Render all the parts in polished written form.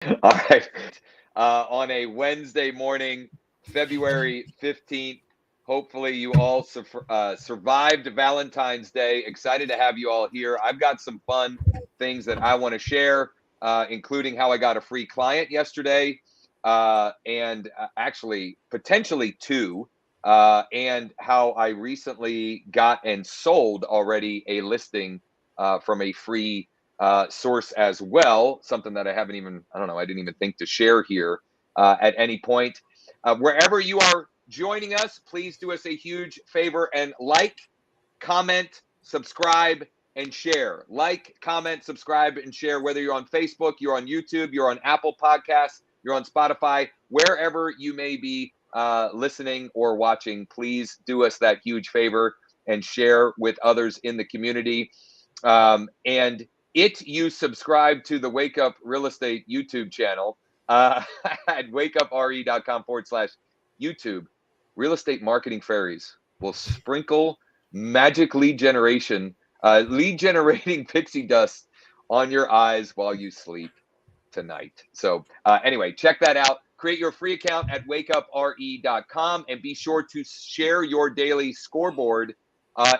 All right. On a Wednesday morning, February 15th. Hopefully, you all survived Valentine's Day. Excited to have you all here. I've got some fun things that I want to share, including how I got a free client yesterday, and actually potentially two, and how I recently got and sold already a listing from a free source as well, something that I didn't even think to share here at any point. Wherever you are joining us, please do us a huge favor and like, comment, subscribe, and share. Like, comment, subscribe, and share, whether you're on Facebook, you're on YouTube, you're on Apple Podcasts, you're on Spotify, wherever you may be listening or watching, please do us that huge favor and share with others in the community. And you subscribe to the Wake Up Real Estate YouTube channel at wakeupre.com/YouTube. Real estate marketing fairies will sprinkle magic lead generating pixie dust on your eyes while you sleep tonight. So anyway, check that out. Create your free account at wakeupre.com and be sure to share your daily scoreboard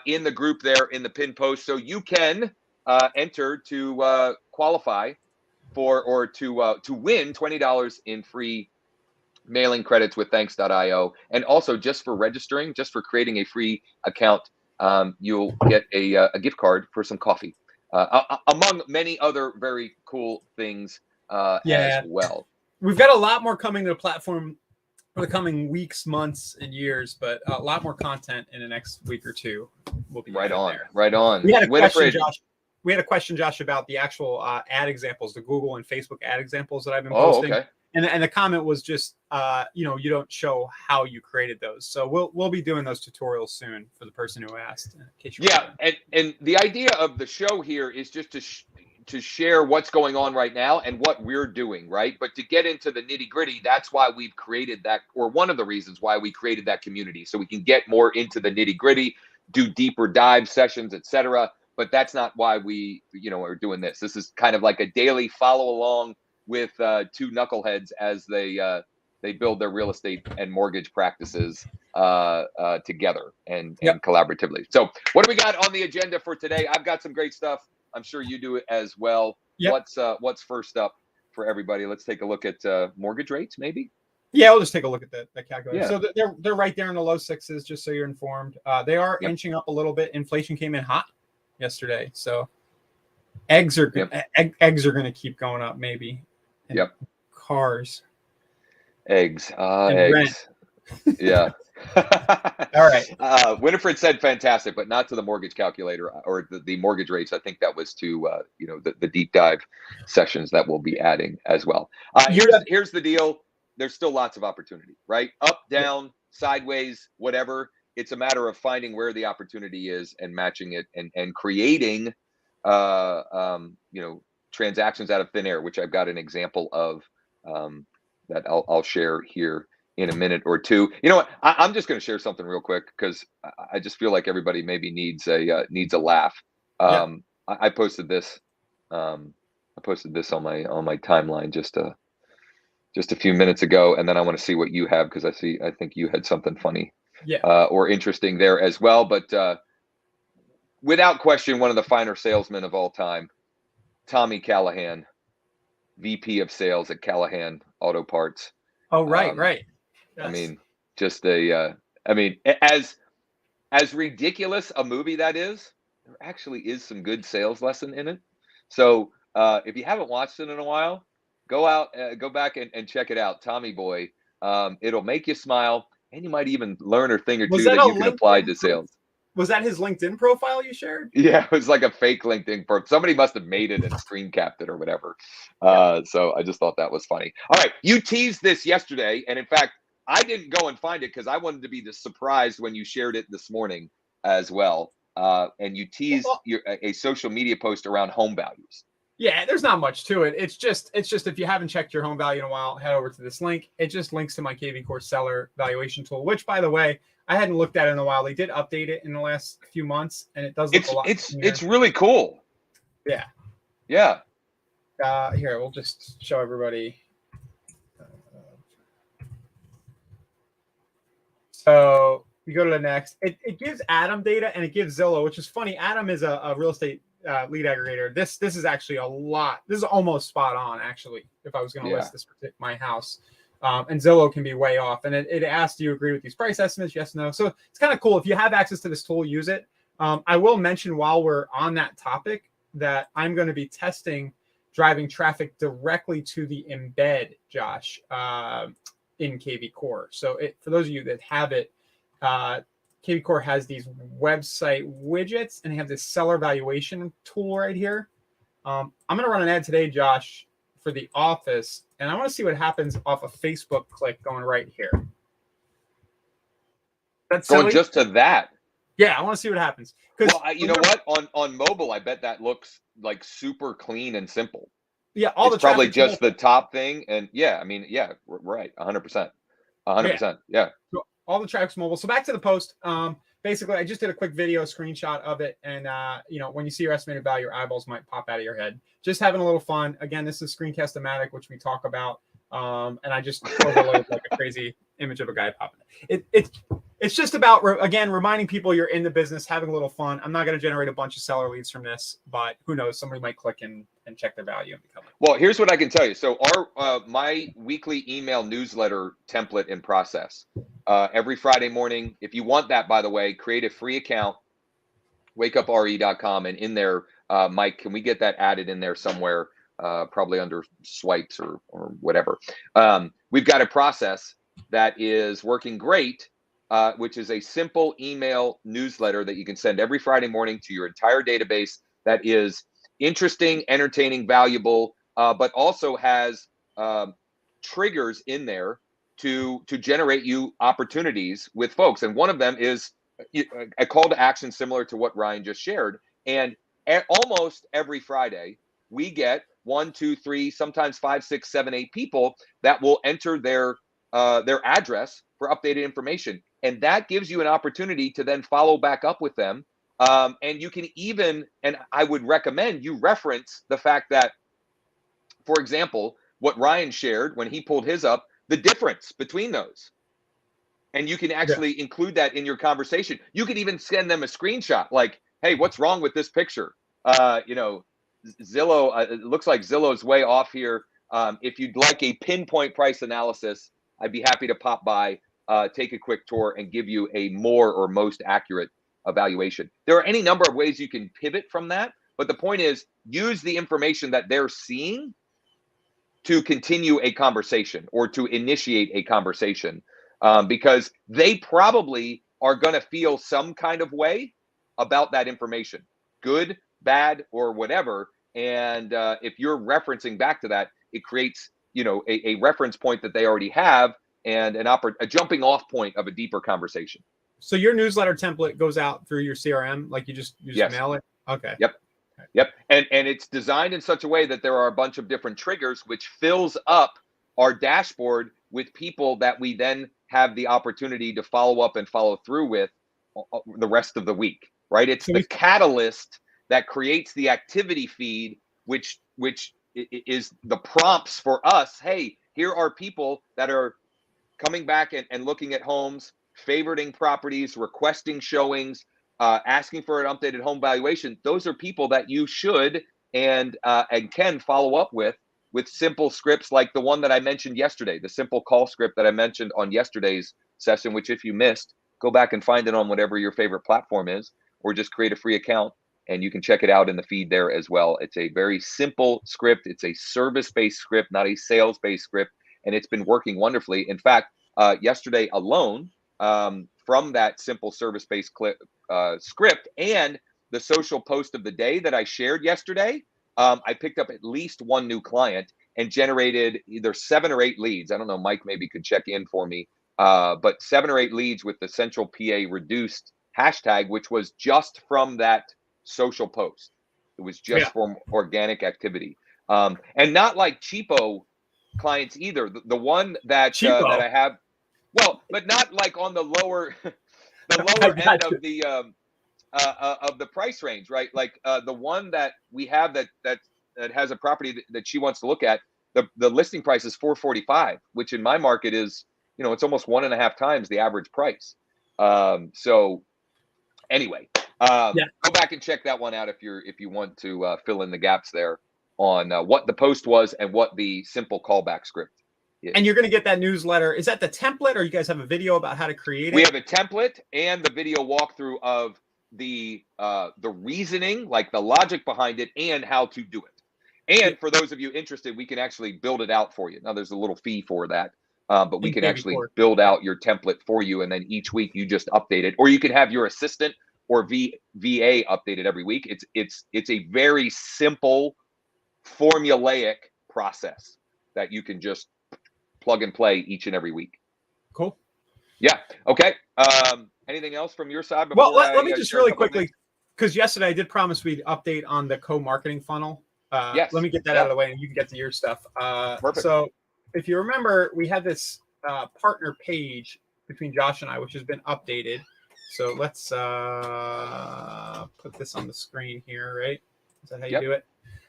in the group there in the pin post, so you can enter to qualify for or to win $20 in free mailing credits with thanks.io. And also, just for registering, just for creating a free account, you'll get a gift card for some coffee, among many other very cool things as well. We've got a lot more coming to the platform for the coming weeks, months, and years, but a lot more content in the next week or two. We'll be right on. there. Right on. We had a question, Josh, about the actual ad examples, the Google and Facebook ad examples that I've been posting. Okay. And the comment was just, you don't show how you created those. So we'll be doing those tutorials soon for the person who asked. And the idea of the show here is just to share what's going on right now and what we're doing, right? But to get into the nitty gritty, that's why we've created that, or one of the reasons why we created that community, so we can get more into the nitty gritty, do deeper dive sessions, etc. But that's not why we, are doing this. This is kind of like a daily follow along with two knuckleheads as they build their real estate and mortgage practices together and collaboratively. So what do we got on the agenda for today? I've got some great stuff. I'm sure you do it as well. Yep. What's first up for everybody? Let's take a look at mortgage rates, maybe. Yeah, we'll just take a look at the calculator. Yeah. So they're right there in the low sixes, just so you're informed. They are inching up a little bit. Inflation came in hot yesterday, so eggs are going to keep going up, maybe. And cars. Eggs. And eggs. rent. Yeah. All right. Winifred said fantastic, but not to the mortgage calculator or the mortgage rates. I think that was to the deep dive sessions that we'll be adding as well. Here's the deal. There's still lots of opportunity, right? Up, down, sideways, whatever. It's a matter of finding where the opportunity is and matching it and creating transactions out of thin air, which I've got an example of that I'll share here in a minute or two. You know what? I'm just going to share something real quick because I just feel like everybody maybe needs a laugh. I posted this. I posted this on my timeline just a few minutes ago, and then I want to see what you have because I think you had something funny or interesting there as well. But without question, one of the finer salesmen of all time, Tommy Callahan, VP of Sales at Callahan Auto Parts. Oh, right. Yes. I mean, just as ridiculous a movie that is, there actually is some good sales lesson in it. So if you haven't watched it in a while, go back and check it out. Tommy Boy, it'll make you smile, and you might even learn a thing or two that you can apply to sales. Was that his LinkedIn profile you shared? Yeah, it was like a fake LinkedIn profile. Somebody must have made it and screen capped it or whatever. So I just thought that was funny. All right, you teased this yesterday, and in fact, I didn't go and find it because I wanted to be surprised when you shared it this morning as well. And you teased a social media post around home values. Yeah, there's not much to it. It's just if you haven't checked your home value in a while, head over to this link. It just links to my KV Core seller valuation tool, which, by the way, I hadn't looked at in a while. They did update it in the last few months, and it does look a lot. It's really cool. Yeah. Yeah. Here, we'll just show everybody. So you go to the next. It gives Adam data and it gives Zillow, which is funny. Adam is a real estate lead aggregator. This is actually a lot. This is almost spot on, actually, if I was going to list this my house. And Zillow can be way off. And it asks, do you agree with these price estimates? Yes, no. So it's kind of cool. If you have access to this tool, use it. I will mention while we're on that topic that I'm going to be testing driving traffic directly to the embed, Josh, in KV Core. So for those of you that have it, KV Core has these website widgets and they have this seller valuation tool right here. I'm going to run an ad today, Josh, for the office, and I want to see what happens off a Facebook click going right here. That's going silly. Just to that. Yeah, I want to see what happens. Well, you know what? On mobile, I bet that looks like super clean and simple. Yeah, it's probably just the top thing, and right, 100%, 100%, yeah. So all the traffic's mobile. So back to the post. Basically, I just did a quick video screenshot of it, and when you see your estimated value, your eyeballs might pop out of your head. Just having a little fun. Again, this is Screencast-O-Matic, which we talk about, and I just overload like a crazy image of a guy popping it. It's just about, again, reminding people you're in the business, having a little fun. I'm not going to generate a bunch of seller leads from this, but who knows? Somebody might click and check their value and become. Well, here's what I can tell you. So my weekly email newsletter template and process every Friday morning. If you want that, by the way, create a free account, wakeupre.com, and in there, Mike, can we get that added in there somewhere? Probably under swipes or whatever. We've got a process that is working great. Which is a simple email newsletter that you can send every Friday morning to your entire database that is interesting, entertaining, valuable, but also has triggers in there to generate you opportunities with folks. And one of them is a call to action similar to what Ryan just shared. And almost every Friday, we get 1, 2, 3, sometimes 5, 6, 7, 8 people that will enter their address for updated information. And that gives you an opportunity to then follow back up with them. And you can even, and I would recommend you reference the fact that, for example, what Ryan shared when he pulled his up, the difference between those. And you can actually include that in your conversation. You could even send them a screenshot like, hey, what's wrong with this picture? Zillow, it looks like Zillow's way off here. If you'd like a pinpoint price analysis, I'd be happy to pop by, take a quick tour, and give you a more or most accurate evaluation. There are any number of ways you can pivot from that, but the point is use the information that they're seeing to continue a conversation or to initiate a conversation, because they probably are going to feel some kind of way about that information, good, bad, or whatever. And if you're referencing back to that, it creates a reference point that they already have and a jumping off point of a deeper conversation. So your newsletter template goes out through your CRM, like you just mail it? Okay. Yep. And it's designed in such a way that there are a bunch of different triggers, which fills up our dashboard with people that we then have the opportunity to follow up and follow through with the rest of the week, right? It's the catalyst that creates the activity feed, which is the prompts for us. Hey, here are people that are coming back and looking at homes, favoriting properties, requesting showings, asking for an updated home valuation. Those are people that you should and can follow up with simple scripts like the one that I mentioned yesterday, the simple call script that I mentioned on yesterday's session, which if you missed, go back and find it on whatever your favorite platform is, or just create a free account and you can check it out in the feed there as well. It's a very simple script. It's a service-based script, not a sales-based script, and it's been working wonderfully. In fact, yesterday alone, from that simple service-based script and the social post of the day that I shared yesterday, I picked up at least one new client and generated either 7 or 8 leads. I don't know, Mike maybe could check in for me, but 7 or 8 leads with the Central PA reduced hashtag, which was just from that social post. It was just from organic activity, and not like cheapo clients either. The one that that I have, well, but not like on the lower end of the price range, right? Like the one that we have that that has a property that she wants to look at, the listing price is $445, which in my market is, it's almost 1.5 times the average price. So anyway, go back and check that one out if you want to fill in the gaps there on what the post was and what the simple callback script is. And you're going to get that newsletter. Is that the template, or you guys have a video about how to create it? We have a template and the video walkthrough of the reasoning, like the logic behind it, and how to do it. And for those of you interested, we can actually build it out for you. Now, there's a little fee for that, but we can actually build out your template for you, and then each week you just update it, or you can have your assistant or VA updated every week. It's a very simple, formulaic process that you can just plug and play each and every week. Cool. Yeah. Okay. Anything else from your side? Well, let me just really quickly, because yesterday I did promise we'd update on the co-marketing funnel. Yes. Let me get that out of the way, and you can get to your stuff. Perfect. So if you remember, we had this partner page between Josh and I, which has been updated. So let's put this on the screen here, right? Is that how you do it?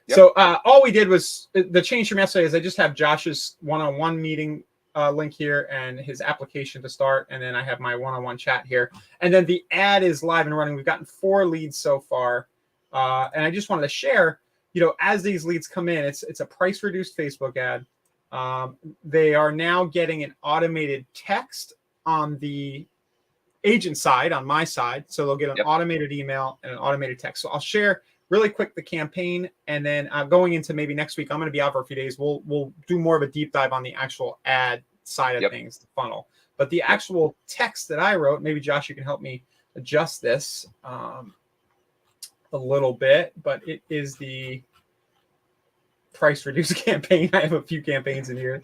Yep. So all we did was, the change from yesterday is I just have Josh's one-on-one meeting link here and his application to start, and then I have my one-on-one chat here. And then the ad is live and running. We've gotten 4 leads so far. And I just wanted to share, as these leads come in, it's a price-reduced Facebook ad. They are now getting an automated text on the agent side, on my side. So they'll get an automated email and an automated text. So I'll share really quick the campaign, and then going into maybe next week, I'm going to be out for a few days. We'll do more of a deep dive on the actual ad side of things, the funnel. But the actual text that I wrote, maybe Josh, you can help me adjust this a little bit, but it is the price reduced campaign. I have a few campaigns in here.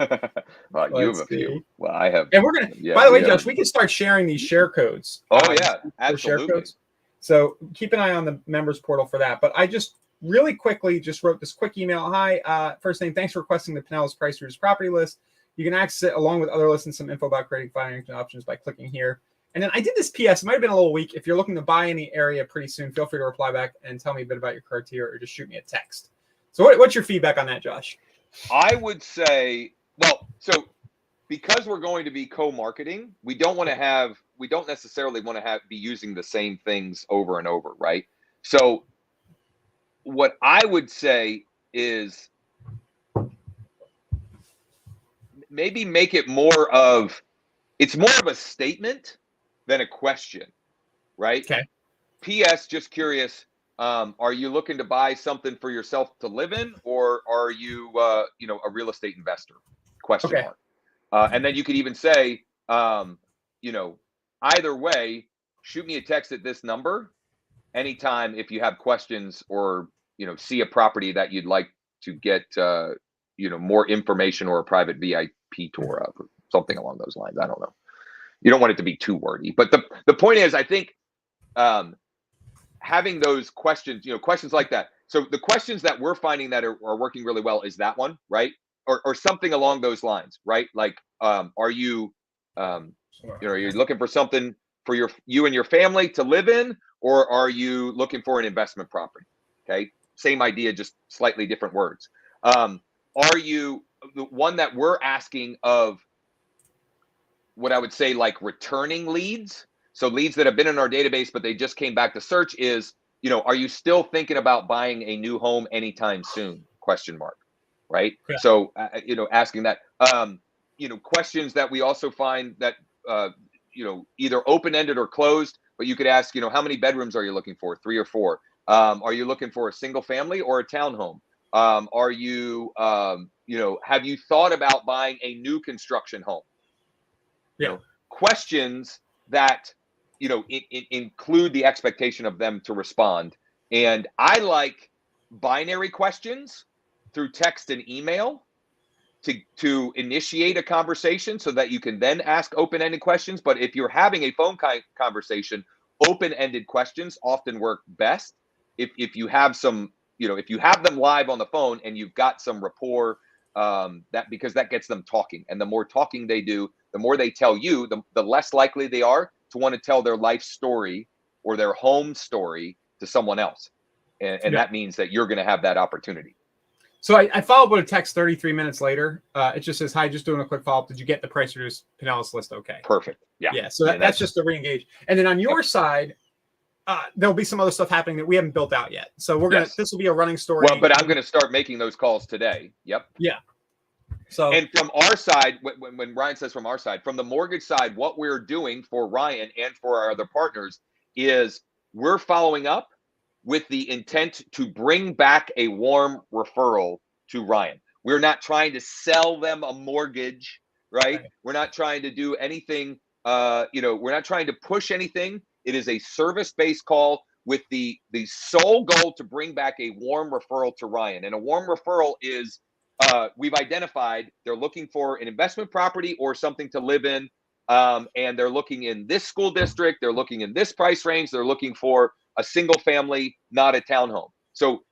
Well, you have a few. Well, I have. And we're going to, by the way, Josh, we can start sharing these share codes. Oh, yeah, absolutely. Share codes. So keep an eye on the members portal for that. But I just really quickly just wrote this quick email. Hi, first name, thanks for requesting the Pinellas price reduced property list. You can access it along with other lists and some info about creating financing options by clicking here. And then I did this PS. It might have been a little weak. If you're looking to buy any area pretty soon, feel free to reply back and tell me a bit about your criteria, or just shoot me a text. So what's your feedback on that, Josh? I would say, so because we're going to be co-marketing, we don't necessarily want to be using the same things over and over, right? So what I would say is maybe make it more of a statement than a question, right? Okay. P.S. Just curious, are you looking to buy something for yourself to live in, or are you, a real estate investor? Question mark. And then you could even say, either way, shoot me a text at this number anytime if you have questions, or, see a property that you'd like to get, more information, or a private VIP tour of, or something along those lines. I don't know. You don't want it to be too wordy, but the point is, I think, having those questions, questions like that. So the questions that we're finding that are working really well is that one, right? Or something along those lines, right? Like, are you, you're looking for something for you and your family to live in, or are you looking for an investment property? Okay, same idea, just slightly different words. Are you the one that we're asking of? What I would say, like returning leads. So leads that have been in our database, but they just came back to search is, are you still thinking about buying a new home anytime soon? Question mark. Right. Yeah. So, asking that, questions that we also find that, either open-ended or closed, but you could ask, how many bedrooms are you looking for? 3 or 4? Are you looking for a single family or a townhome? Are you, have you thought about buying a new construction home? Yeah. Questions that, include the expectation of them to respond. And I like binary questions through text and email to initiate a conversation, so that you can then ask open-ended questions. But if you're having a phone conversation, open-ended questions often work best. If you have some, if you have them live on the phone and you've got some rapport, because that gets them talking. And the more talking they do, the more they tell you, the less likely they are to want to tell their life story or their home story to someone else. And that means that you're going to have that opportunity. So I followed with a text 33 minutes later. It just says, "Hi, just doing a quick follow-up. Did you get the price reduced Pinellas list? Okay." Perfect. Yeah. Yeah. So that's just to re-engage. And then on your side, there'll be some other stuff happening that we haven't built out yet. So we're gonna. This will be a running story. Well, but I'm gonna start making those calls today. Yep. Yeah. So, and from our side, when Ryan says from our side, from the mortgage side, what we're doing for Ryan and for our other partners is we're following up with the intent to bring back a warm referral to Ryan. We're not trying to sell them a mortgage, right? We're not trying to do anything, we're not trying to push anything. It is a service-based call with the sole goal to bring back a warm referral to Ryan. And a warm referral is, we've identified they're looking for an investment property or something to live in. And they're looking in this school district, they're looking in this price range, they're looking for a single family, not a townhome. So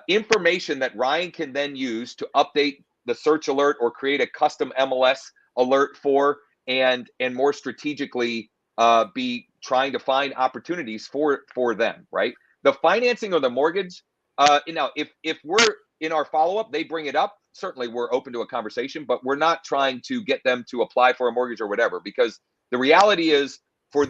information that Ryan can then use to update the search alert or create a custom MLS alert for, and more strategically be trying to find opportunities for them, right? The financing of the mortgage, if we're in our follow-up, they bring it up, certainly we're open to a conversation, but we're not trying to get them to apply for a mortgage or whatever, because the reality is for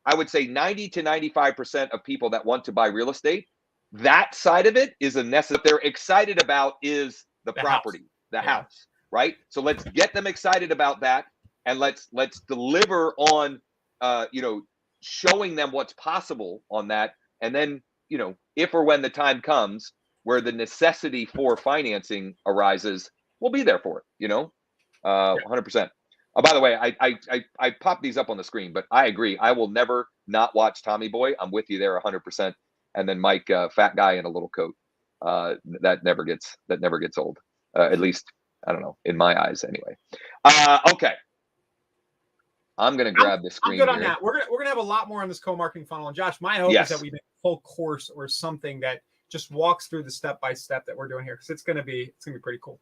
I would say 90 to 95% of people that want to buy real estate, that side of it is a necessity. What they're excited about is the property, the house, right? So let's get them excited about that, and let's deliver on, showing them what's possible on that. And then, if or when the time comes where the necessity for financing arises, we'll be there for it, 100%. By the way, I popped these up on the screen, but I agree. I will never not watch Tommy Boy. I'm with you there 100%. And then Mike, fat guy in a little coat. That never gets old. At least, I don't know, in my eyes anyway. Okay. I'm gonna grab the screen. I'm good on here. that. We're gonna have a lot more on this co-marketing funnel. And Josh, my hope is that we make a full course or something that just walks through the step-by-step that we're doing here, because it's gonna be pretty cool.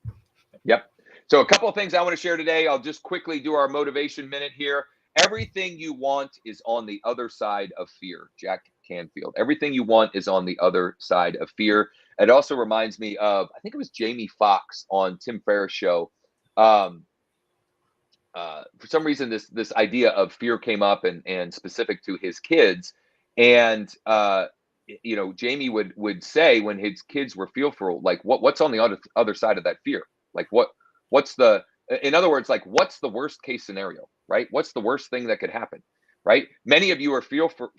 Yep. So a couple of things I want to share today. I'll just quickly do our motivation minute here. Everything you want is on the other side of fear. Jack Canfield. Everything you want is on the other side of fear. It also reminds me of, I think it was Jamie Foxx on Tim Ferriss' show. For some reason, this idea of fear came up, and specific to his kids. And Jamie would say when his kids were fearful, like what's on the other side of that fear? Like what's the, in other words, like what's the worst case scenario, right? What's the worst thing that could happen, right? Many of you are fearful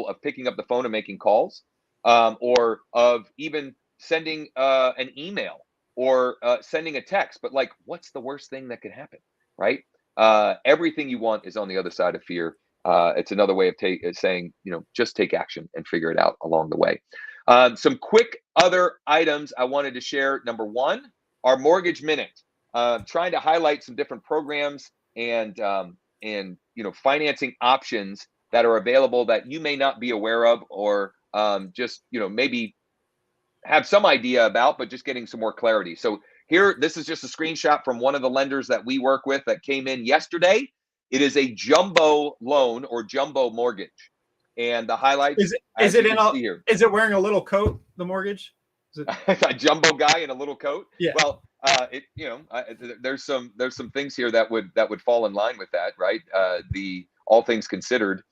of picking up the phone and making calls, or of even sending an email or sending a text. But like, what's the worst thing that could happen, right? Everything you want is on the other side of fear. It's another way of saying, just take action and figure it out along the way. Some quick other items I wanted to share. Number one, our mortgage minute. Trying to highlight some different programs and financing options that are available that you may not be aware of, or just maybe have some idea about, but just getting some more clarity. So here, this is just a screenshot from one of the lenders that we work with that came in yesterday. It is a jumbo loan or jumbo mortgage, and the highlights. Is it wearing a little coat? The mortgage. Is it a jumbo guy in a little coat? Yeah. Well, there's some things here that would fall in line with that, right? All things considered,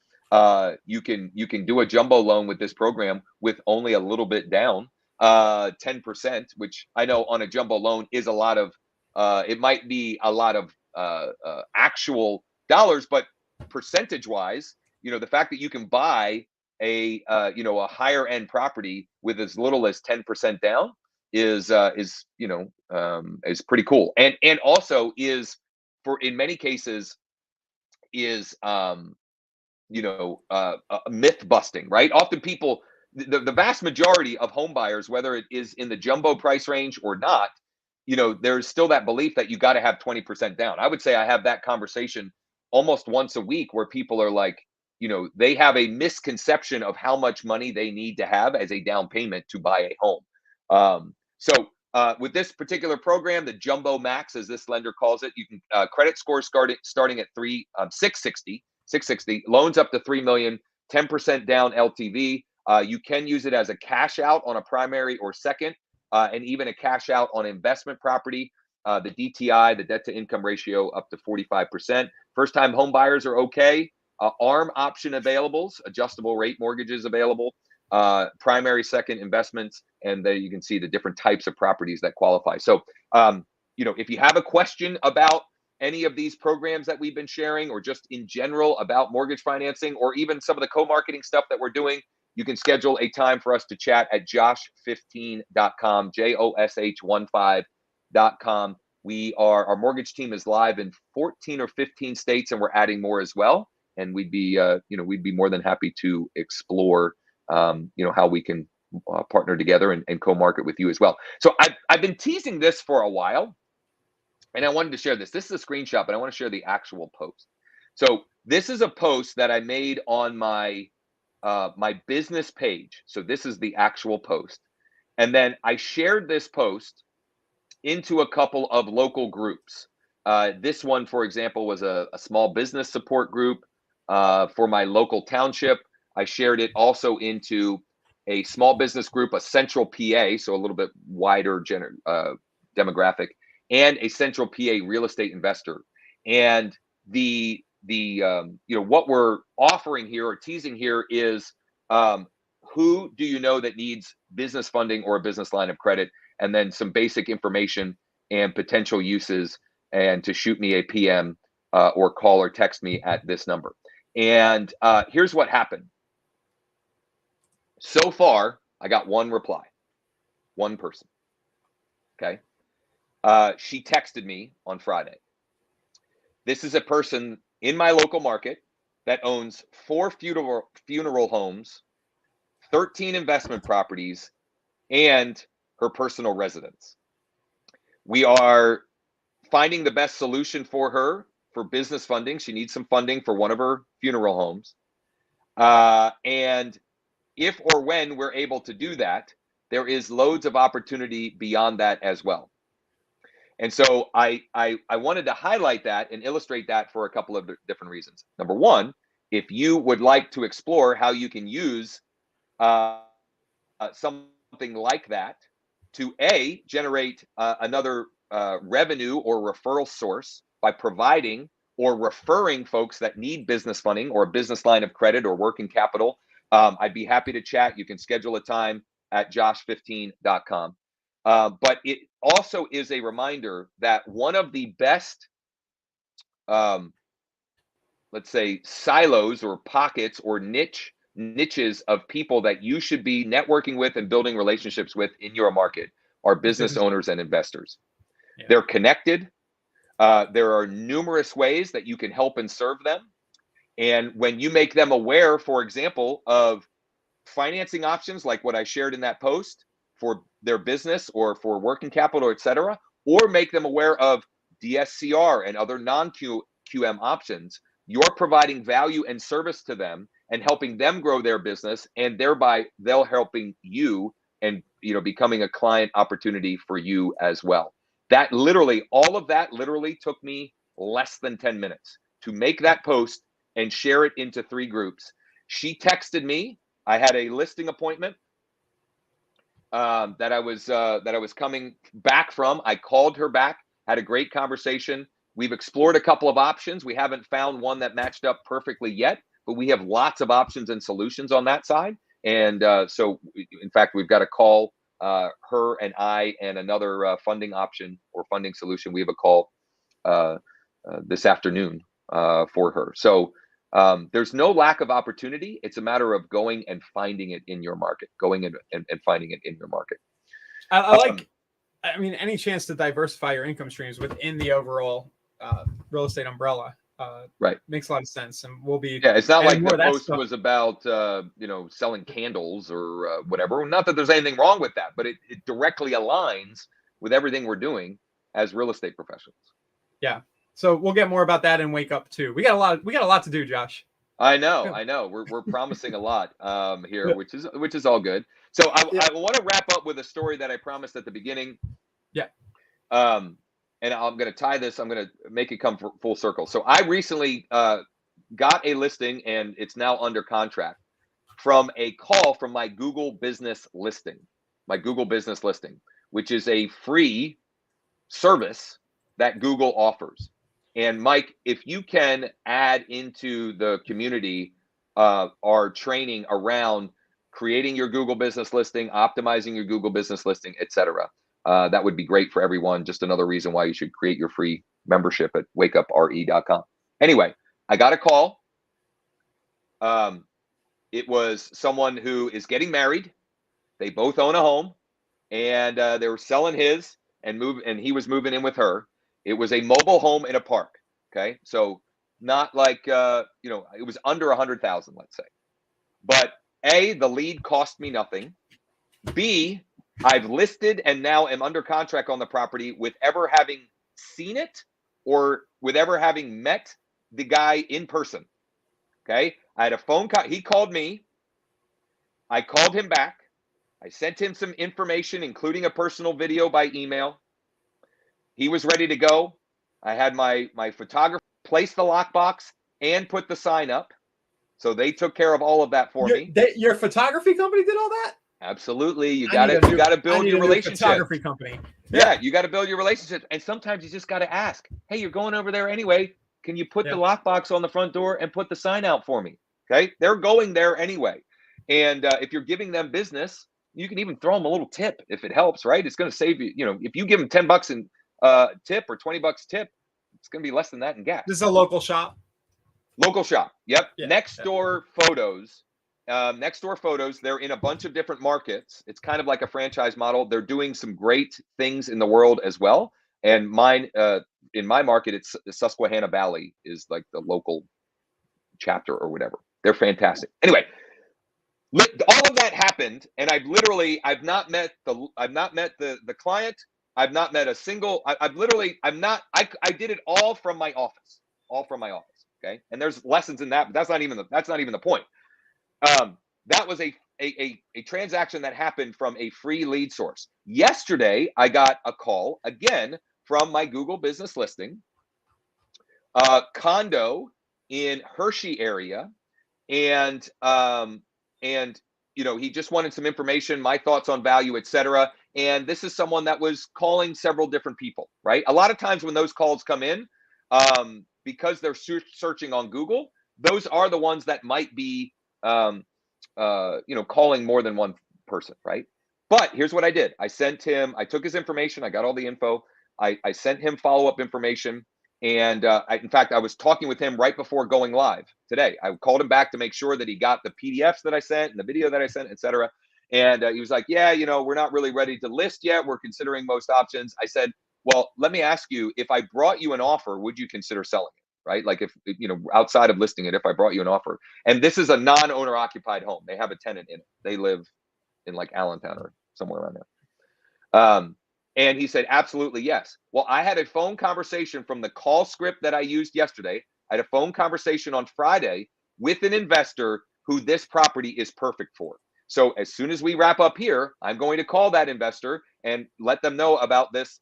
you can do a jumbo loan with this program with only a little bit down, 10%, which I know on a jumbo loan is a lot of. It might be a lot of actual dollars, but percentage wise, the fact that you can buy a higher end property with as little as 10% down is pretty cool, and also is, for in many cases, is myth busting, right? Often people, the vast majority of home buyers, whether it is in the jumbo price range or not, there's still that belief that you got to have 20% down. I would say I have that conversation almost once a week, where people are like, they have a misconception of how much money they need to have as a down payment to buy a home. So with this particular program, the Jumbo Max, as this lender calls it, you can credit score starting at 660, loans up to $3 million, 10% down LTV. You can use it as a cash out on a primary or second. and even a cash out on investment property. The DTI, the debt to income ratio, up to 45%. First time home buyers are okay. ARM option availables, adjustable rate mortgages available, primary, second investments, and there you can see the different types of properties that qualify. So, if you have a question about any of these programs that we've been sharing, or just in general about mortgage financing, or even some of the co-marketing stuff that we're doing, you can schedule a time for us to chat at josh15.com, josh15.com. Our mortgage team is live in 14 or 15 states, and we're adding more as well. And we'd be more than happy to explore, how we can partner together and co-market with you as well. So I've been teasing this for a while, and I wanted to share this. This is a screenshot, but I want to share the actual post. So this is a post that I made on my my business page. So this is the actual post, and then I shared this post into a couple of local groups. This one, for example, was a small business support group for my local township. I shared it also into a small business group, a central PA, so a little bit wider demographic, and a central PA real estate investor. And the what we're offering here or teasing here is, who do you know that needs business funding or a business line of credit, and then some basic information and potential uses, and to shoot me a PM or call or text me at this number. And here's what happened. So far, I got one reply, one person. Okay. She texted me on Friday. This is a person in my local market that owns 4 funeral homes, 13 investment properties, and her personal residence. We are finding the best solution for her for business funding. She needs some funding for one of her funeral homes. And if or when we're able to do that, there is loads of opportunity beyond that as well. And so I wanted to highlight that and illustrate that for a couple of different reasons. Number one, if you would like to explore how you can use something like that to generate another revenue or referral source by providing or referring folks that need business funding or a business line of credit or working capital, I'd be happy to chat. You can schedule a time at josh15.com. But it also is a reminder that one of the best, let's say, silos or pockets or niches of people that you should be networking with and building relationships with in your market are business owners and investors. Yeah. They're connected. There are numerous ways that you can help and serve them. And when you make them aware, for example, of financing options like what I shared in that post for their business or for working capital, et cetera, or make them aware of DSCR and other non-QM options, you're providing value and service to them and helping them grow their business, and thereby they'll helping you and becoming a client opportunity for you as well. All of that literally took me less than 10 minutes to make that post and share it into 3 groups. She texted me. I had a listing appointment that I was coming back from. I called her back, had a great conversation. We've explored a couple of options. We haven't found one that matched up perfectly yet, but we have lots of options and solutions on that side. And so, in fact, we've got to call her and I and another funding option or funding solution. We have a call this afternoon for her. So there's no lack of opportunity. It's a matter of going and finding it in your market, going and finding it in your market. I mean, any chance to diversify your income streams within the overall real estate umbrella, right, makes a lot of sense. And we'll be, it's not like the post was about selling candles or whatever. Not that there's anything wrong with that, but it directly aligns with everything we're doing as real estate professionals. Yeah. So we'll get more about that in Wake Up too. We got a lot to do, Josh. I know. We're promising a lot here, yeah, which is all good. So I want to wrap up with a story that I promised at the beginning. Yeah. And I'm going to tie this. I'm going to make it come full circle. So I recently got a listing, and it's now under contract from a call from my Google business listing. which is a free service that Google offers. And Mike, if you can add into the community our training around creating your Google business listing, optimizing your Google business listing, etc., that would be great for everyone. Just another reason why you should create your free membership at wakeupre.com. Anyway, I got a call. It was someone who is getting married. They both own a home, and they were selling his and he was moving in with her. It was a mobile home in a park. Okay, so not like it was under 100,000, let's say. But A, the lead cost me nothing. B, I've listed and now am under contract on the property with ever having seen it or with ever having met the guy in person. Okay, I had a phone call. He called me. I called him back. I sent him some information, including a personal video by email. He was ready to go. I had my photographer place the lockbox and put the sign up. So they took care of all of that for me. Your photography company did all that? Absolutely. You got to build your relationship. Photography company. Yeah, you got to build your relationship. And sometimes you just got to ask, hey, you're going over there anyway. Can you put the lockbox on the front door and put the sign out for me? Okay. They're going there anyway. And if you're giving them business, you can even throw them a little tip if it helps, right? It's going to save you, if you give them $10 in tip or $20 tip, it's going to be less than that in gas. This is a local shop. Local shop. Yep. Yeah. Next door photos. They're in a bunch of different markets. It's kind of like a franchise model. They're doing some great things in the world as well. And mine, in my market, it's Susquehanna Valley is like the local chapter or whatever. They're fantastic. Anyway, all of that happened, and I've not met the client. I've not met a single. I did it all from my office. Okay, and there's lessons in that, but that's not even the point. That was a transaction that happened from a free lead source. Yesterday, I got a call again from my Google business listing, condo in Hershey area, and he just wanted some information, my thoughts on value, etc. And this is someone that was calling several different people, right? A lot of times when those calls come in, because they're searching on Google, those are the ones that might be, calling more than one person, right? But here's what I did. I took his information. I got all the info. I sent him follow-up information. And in fact, I was talking with him right before going live today. I called him back to make sure that he got the PDFs that I sent and the video that I sent, etc. And he was like, yeah, we're not really ready to list yet. We're considering most options. I said, well, let me ask you, if I brought you an offer, would you consider selling it, right? Like if, outside of listing it, if I brought you an offer. And this is a non-owner occupied home. They have a tenant in it. They live in like Allentown or somewhere around there. And he said, absolutely, yes. Well, I had a phone conversation from the call script that I used yesterday. I had a phone conversation on Friday with an investor who this property is perfect for. So as soon as we wrap up here, I'm going to call that investor and let them know about this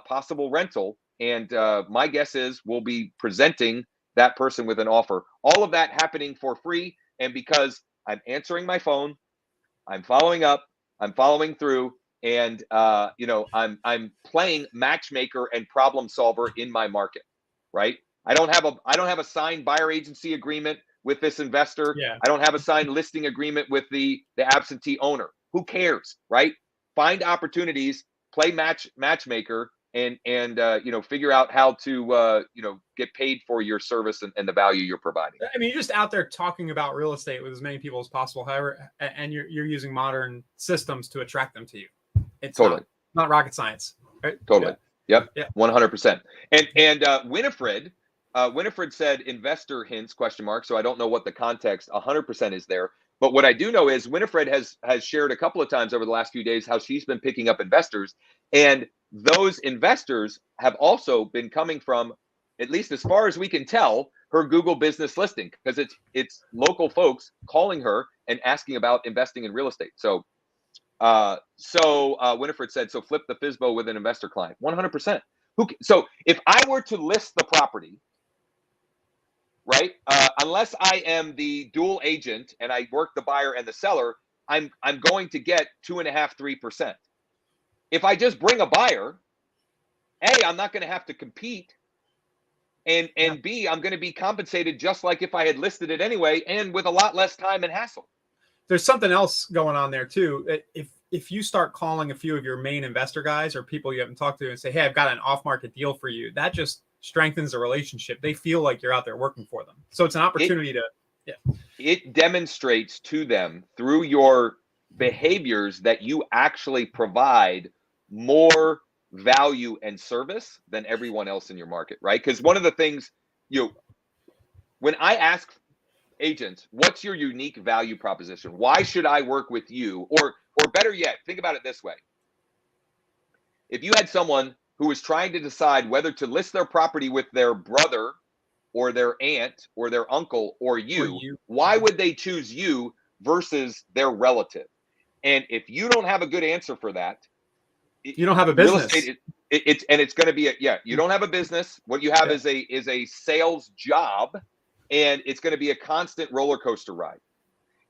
possible rental. And my guess is we'll be presenting that person with an offer. All of that happening for free. And because I'm answering my phone, I'm following up, I'm following through. And I'm playing matchmaker and problem solver in my market, right? I don't have a signed buyer agency agreement with this investor. Yeah. I don't have a signed listing agreement with the absentee owner. Who cares, right? Find opportunities, play matchmaker, and figure out how to get paid for your service and the value you're providing. I mean, you're just out there talking about real estate with as many people as possible. However, and you're using modern systems to attract them to you. It's totally not rocket science, right? Totally. Yeah. Yep. 100%. And Winifred said investor hints ? So I don't know what the context 100% is there. But what I do know is Winifred has shared a couple of times over the last few days how she's been picking up investors, and those investors have also been coming from, at least as far as we can tell, her Google business listing, because it's local folks calling her and asking about investing in real estate. So Winifred said, so flip the FSBO with an investor client. 100%. So if I were to list the property, right, unless I am the dual agent and I work the buyer and the seller, I'm going to get 2.5%, 3%. if I just bring a buyer, A, I'm not going to have to compete. And B, I'm going to be compensated just like if I had listed it anyway, and with a lot less time and hassle. There's something else going on there too. If you start calling a few of your main investor guys or people you haven't talked to and say, hey, I've got an off-market deal for you, that just strengthens the relationship. They feel like you're out there working for them. So it's an opportunity it demonstrates to them through your behaviors that you actually provide more value and service than everyone else in your market, right? Because one of the things, when I ask agents, what's your unique value proposition? Why should I work with you? Or better yet, think about it this way. If you had someone who was trying to decide whether to list their property with their brother or their aunt or their uncle or you, why would they choose you versus their relative? And if you don't have a good answer for that, you don't have a business. Real estate, it's going to be you don't have a business. What you have is a sales job, and it's going to be a constant roller coaster ride.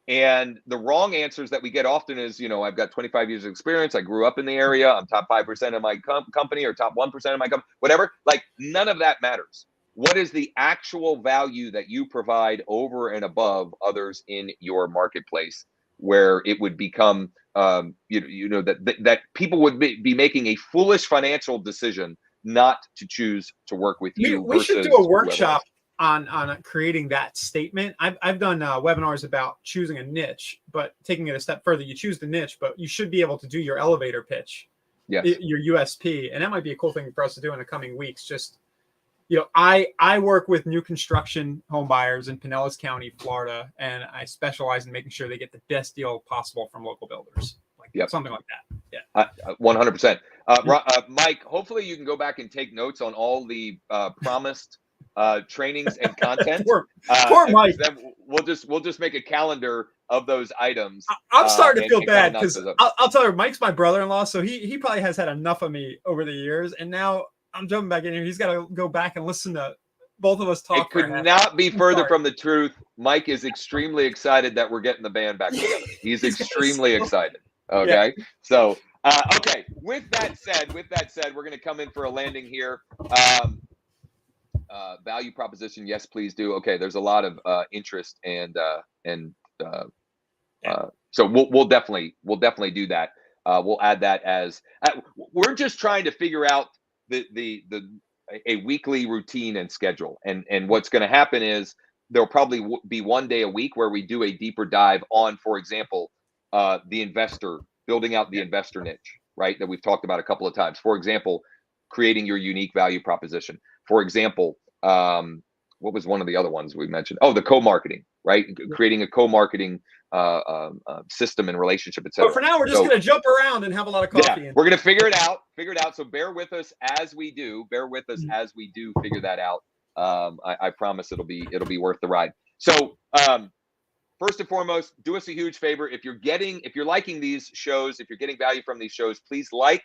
And the wrong answers that we get often is, I've got 25 years of experience. I grew up in the area. I'm top 5% of my company or top 1% of my company, whatever. Like, none of that matters. What is the actual value that you provide over and above others in your marketplace, where it would become, that people would be making a foolish financial decision not to choose to work with you? We should do a workshop on creating that statement. I've done webinars about choosing a niche, but taking it a step further, you choose the niche, but you should be able to do your elevator pitch, your USP. And that might be a cool thing for us to do in the coming weeks. Just, I work with new construction home buyers in Pinellas County, Florida, and I specialize in making sure they get the best deal possible from local builders. Something like that. Yeah. 100%. Mike, hopefully you can go back and take notes on all the promised trainings and content. Poor Mike. Then we'll just make a calendar of those items. I'm starting to feel bad because I'll tell you, Mike's my brother-in-law, so he probably has had enough of me over the years, and now I'm jumping back in here. He's got to go back and listen to both of us talk. It could not be further from the truth. Mike is extremely excited that we're getting the band back together. He's extremely excited. Okay. Yeah. So, okay. With that said, we're going to come in for a landing here. Value proposition. Yes, please do. Okay. There's a lot of interest so we'll definitely do that. We'll add that as we're just trying to figure out a weekly routine and schedule. And what's going to happen is there'll probably be one day a week where we do a deeper dive on, for example, building out the investor niche, right? That we've talked about a couple of times. For example, creating your unique value proposition. For example, what was one of the other ones we mentioned? Oh, the co-marketing, right? Creating a co-marketing system and relationship, etc. But for now, we're just going to jump around and have a lot of coffee. Yeah, we're going to figure it out. So bear with us as we do. Figure that out. I promise it'll be worth the ride. So first and foremost, do us a huge favor. If you're liking these shows, if you're getting value from these shows, please like,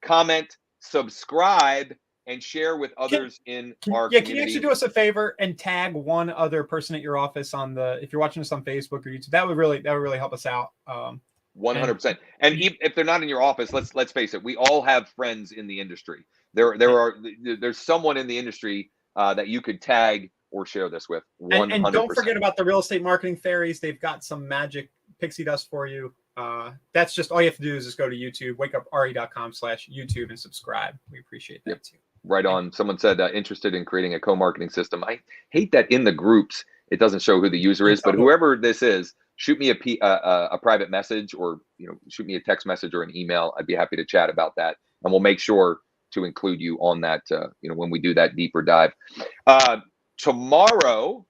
comment, subscribe, and share with others in our community. Can you actually do us a favor and tag one other person at your office if you're watching us on Facebook or YouTube? That would really help us out. 100%. And if they're not in your office, let's face it, we all have friends in the industry. There's someone in the industry that you could tag or share this with. 100%. And don't forget about the real estate marketing fairies. They've got some magic pixie dust for you. That's just all you have to do is just go to YouTube, wakeupre.com/YouTube and subscribe. We appreciate that too. Right on. Someone said interested in creating a co-marketing system. I hate that in the groups it doesn't show who the user is, but whoever this is, shoot me a private message, or shoot me a text message or an email. I'd be happy to chat about that, and we'll make sure to include you on that. When we do that deeper dive. Tomorrow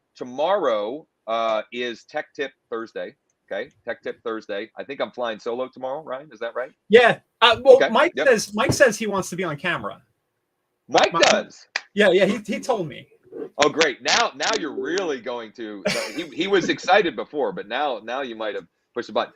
is Tech Tip Thursday. Okay, Tech Tip Thursday. I think I'm flying solo tomorrow, Ryan. Is that right? Yeah. Okay. Mike says he wants to be on camera. Mike does. Yeah. He told me. Oh, great. Now you're really going to. He was excited before, but now you might have pushed the button.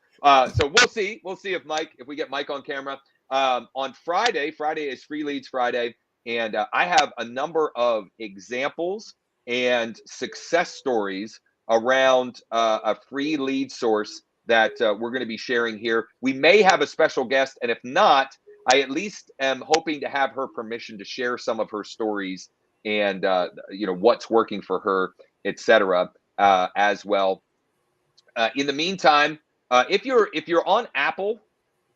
So we'll see. We'll see if we get Mike on camera. On Friday is Free Leads Friday, and I have a number of examples and success stories around a free lead source that we're going to be sharing here. We may have a special guest, and if not, I at least am hoping to have her permission to share some of her stories and what's working for her, etc. As well. In the meantime, if you're on Apple,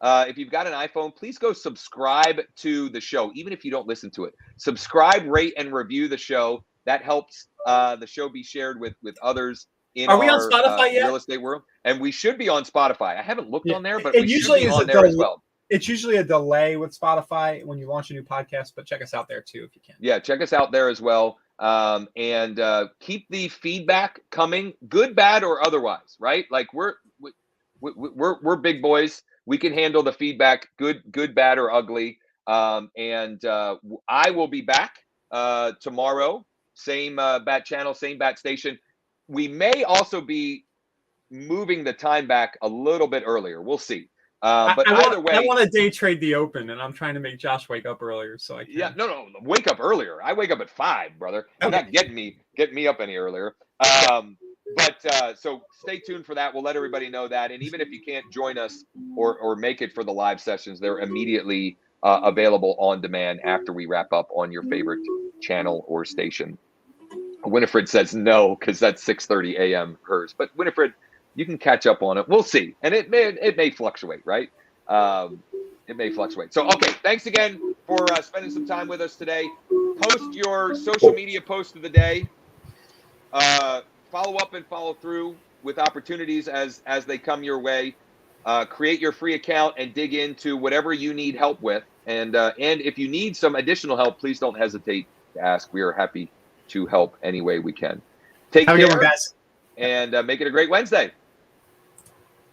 if you've got an iPhone, please go subscribe to the show, even if you don't listen to it. Subscribe, rate, and review the show. That helps the show be shared with others in Are we on our Spotify yet? real estate world. And we should be on Spotify. I haven't looked on there, but it we should usually be is on a there as well. It's usually a delay with Spotify when you launch a new podcast, but check us out there too if you can. Yeah, check us out there as well. And keep the feedback coming, good, bad, or otherwise, right? Like we're big boys. We can handle the feedback, good, bad, or ugly. And I will be back tomorrow, same bat channel, same bat station. We may also be moving the time back a little bit earlier. We'll see. But either way, I want to day trade the Open, and I'm trying to make Josh wake up earlier so I can. Yeah, no, wake up earlier. I wake up at 5, brother. You're not getting me up any earlier. So stay tuned for that. We'll let everybody know that. And even if you can't join us or make it for the live sessions, they're immediately available on demand after we wrap up on your favorite channel or station. Winifred says no because that's 6:30 a.m. hers. But Winifred, you can catch up on it. We'll see. And it may fluctuate, right? It may fluctuate. So, okay, thanks again for spending some time with us today. Post your social media post of the day. Follow up and follow through with opportunities as they come your way. Create your free account and dig into whatever you need help with. And if you need some additional help, please don't hesitate to ask. We are happy to help any way we can. Take care, guys. And make it a great Wednesday.